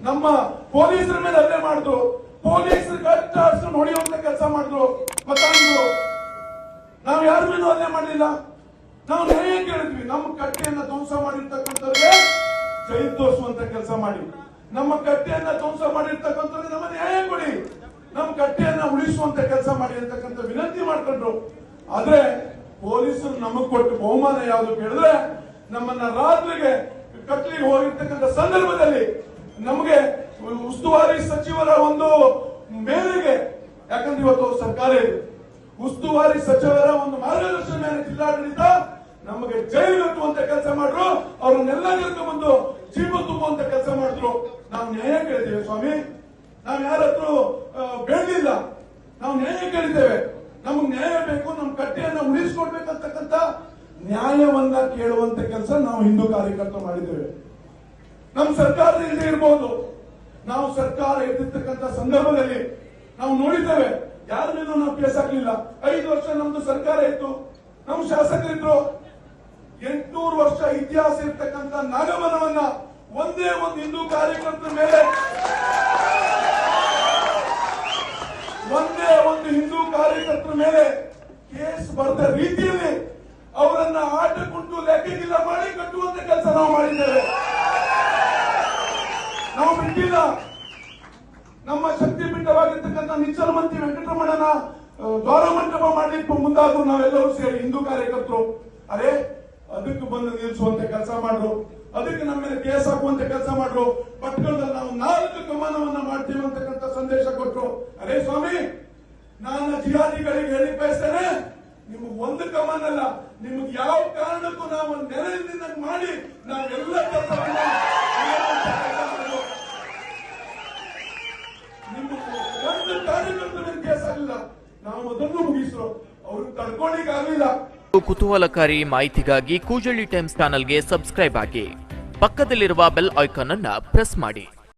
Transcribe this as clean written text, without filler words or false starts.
ನಮ್ಮ ಪೊಲೀಸರ ಮೇಲೆ ಹಲ್ಲೆ ಮಾಡಿದ್ರು, ಪೊಲೀಸರು ಕಟ್ಟಾಡ್ಸ್ಕೊಂಡು ಹೊಡೆಯುವಂತ ಕೆಲಸ ಮಾಡಿದ್ರು. ಮತ್ತಂದ್ರು ನಾವು ಯಾರ ಮೇಲೂ ಹಲ್ಲೆ ಮಾಡಲಿಲ್ಲ, ನಾವು ನ್ಯಾಯ ಕೇಳಿದ್ವಿ. ನಮ್ಮ ಕಟ್ಟೆಯನ್ನ ಧ್ವಂಸ ಮಾಡಿರ್ತಕ್ಕಂಥವ್ರಿಗೆ ಜೈಲು ತೋರಿಸುವಂತ ಕೆಲಸ ಮಾಡಿ, ನಮ್ಮ ಕಟ್ಟೆಯನ್ನ ಧ್ವಂಸ ಮಾಡಿರ್ತಕ್ಕಂಥವ್ರಿಗೆ ನಮ್ಮ ನ್ಯಾಯ ಕೊಡಿ, ನಮ್ಮ ಕಟ್ಟೆಯನ್ನ ಉಳಿಸುವಂತ ಕೆಲಸ ಮಾಡಿ ಅಂತಕ್ಕಂಥ ವಿನಂತಿ ಮಾಡ್ಕೊಂಡ್ರು. ಆದ್ರೆ ಪೊಲೀಸರು ನಮಗ್ ಕೊಟ್ಟು ಬಹುಮಾನ ಯಾವುದು ಕೇಳಿದ್ರೆ, ನಮ್ಮನ್ನ ರಾತ್ರಿಗೆ ಕಟ್ಲಿಗೆ ಹೋಗಿರ್ತಕ್ಕಂಥ ಸಂದರ್ಭದಲ್ಲಿ ನಮಗೆ ಉಸ್ತುವಾರಿ ಸಚಿವರ ಒಂದು ಮೇರೆಗೆ, ಯಾಕಂದ್ರೆ ಇವತ್ತು ಸರ್ಕಾರ ಇದೆ, ಉಸ್ತುವಾರಿ ಸಚಿವರ ಒಂದು ಮಾರ್ಗದರ್ಶನ ಮೇಲೆ ಜಿಲ್ಲಾಡಳಿತ ನಮಗೆ ಜೈಲು ಕಟ್ಟುವಂತ ಕೆಲಸ ಮಾಡಿದ್ರು. ಅವ್ರನ್ನೆಲ್ಲ ಕರ್ಕೊಂಡ್ಬಂದು ಜೀವ ತುಂಬುವಂತ ಕೆಲಸ ಮಾಡಿದ್ರು. ನಾವು ನ್ಯಾಯ ಕೇಳಿದ್ದೇವೆ ಸ್ವಾಮಿ, ನಾವು ಯಾರ ಹತ್ರ ಬೇಡಲಿಲ್ಲ, ನಾವು ನ್ಯಾಯ ಕೇಳಿದ್ದೇವೆ. ನಮಗೆ ನ್ಯಾಯ ಬೇಕು, ನಮ್ಮ ಕಟ್ಟೆಯನ್ನ ಉಳಿಸ್ಕೊಡ್ಬೇಕಂತಕ್ಕಂಥ ನ್ಯಾಯವನ್ನ ಕೇಳುವಂತ ಕೆಲಸ ನಾವು ಹಿಂದೂ ಕಾರ್ಯಕರ್ತರು ಮಾಡಿದ್ದೇವೆ. ನಮ್ಮ ಸರ್ಕಾರ ಇಲ್ಲದೆ ಇರಬಹುದು, ನಾವು ಸರ್ಕಾರ ಇದ್ದಿರ್ತಕ್ಕಂಥ ಸಂದರ್ಭದಲ್ಲಿ ನಾವು ನೋಡಿದ್ದೇವೆ, ಯಾರ ಮೇಲೂ ನಾವು ಕೇಸ್ ಹಾಕಲಿಲ್ಲ. 5 ವರ್ಷ ನಮ್ದು ಸರ್ಕಾರ ಇತ್ತು, ನಮ್ಮ ಶಾಸಕರಿದ್ರು. 800 ವರ್ಷ ಇತಿಹಾಸ ಇರ್ತಕ್ಕಂಥ ನಾಗಮನವನ್ನ ಒಂದೇ ಒಂದು ಹಿಂದೂ ಕಾರ್ಯಕರ್ತರ ಮೇಲೆ, ಒಂದೇ ಒಂದು ಹಿಂದೂ ಕಾರ್ಯಕರ್ತರ ಮೇಲೆ ಕೇಸ್ ಬರೆದ ರೀತಿಯಲ್ಲಿ ಅವರನ್ನ ಆಟಕ್ಕುಂಟು ಲೆಕ್ಕಕ್ಕಿಲ್ಲ ಮಾಡಿ ಕಟ್ಟುವಂತ ಕೆಲಸ ನಾವು ಮಾಡಿದ್ದೇವೆ. ನಾವು ಬಿಟ್ಟಿಲ್ಲ. ನಮ್ಮ ಶಕ್ತಿ ಪೀಠವಾಗಿರ್ತಕ್ಕಂಥ ನಿಚ್ಚಲಮಂತಿ ವೆಂಕಟರಮಣನ ದ್ವಾರ ಮಂಟಪ ಮಾಡ್ಲಿಕ್ಕೆ ಮುಂದಾದ್ರು ನಾವೆಲ್ಲರೂ ಸೇರಿ ಹಿಂದೂ ಕಾರ್ಯಕರ್ತರು. ಅರೆ ಅದಕ್ಕೆ ಬಂದು ನಿಲ್ಲಿಸುವಂತ ಕೆಲಸ ಮಾಡ್ರು, ಅದಕ್ಕೆ ನಮ್ಮ ಮೇಲೆ ಕೇಸ್ ಹಾಕುವಂತ ಕೆಲಸ ಮಾಡ್ರು. ಪಟ್ಟಣದಲ್ಲಿ ನಾವು 4 ಕಮನವನ್ನ ಮಾಡ್ತೀವಿ ಅಂತಕ್ಕಂಥ ಸಂದೇಶ ಕೊಟ್ಟರು. ಅರೇ ಸ್ವಾಮಿ, ನಾನು ಜಿಹಾದಿಗಳಿಗೆ ಹೇಳಿ ಬಯಸ್ತೇನೆ, ನಿಮಗೆ 1 ಕಮನ ಅಲ್ಲ, ನಿಮಗೆ ಯಾವ ಕಾರಣಕ್ಕೂ ನಾವು ನೆರಳಿನಿಂದ ಮಾಡಿ ನಾವೆಲ್ಲ ಕೆಲಸವನ್ನ ಒಂದು ಕಾರ್ಯಕರ್ತರ ಮೇಲೆ ಕೇಸ್ ಆಗಿಲ್ಲ, ನಾವು ಅದನ್ನು ಮುಗಿಸರು, ಅವರು ತಡ್ಕೊಳ್ಳಿಕ್ಕೆ ಆಗಲಿಲ್ಲ. ಕುತೂಹಲಕಾರಿ ಮಾಹಿತಿಗಾಗಿ ಕೂಜಳ್ಳಿ ಟೈಮ್ಸ್ ಚಾನೆಲ್ಗೆ ಸಬ್ಸ್ಕ್ರೈಬ್ ಆಗಿ, ಪಕ್ಕದಲ್ಲಿರುವ ಬೆಲ್ ಐಕಾನ್ ಅನ್ನು ಪ್ರೆಸ್ ಮಾಡಿ.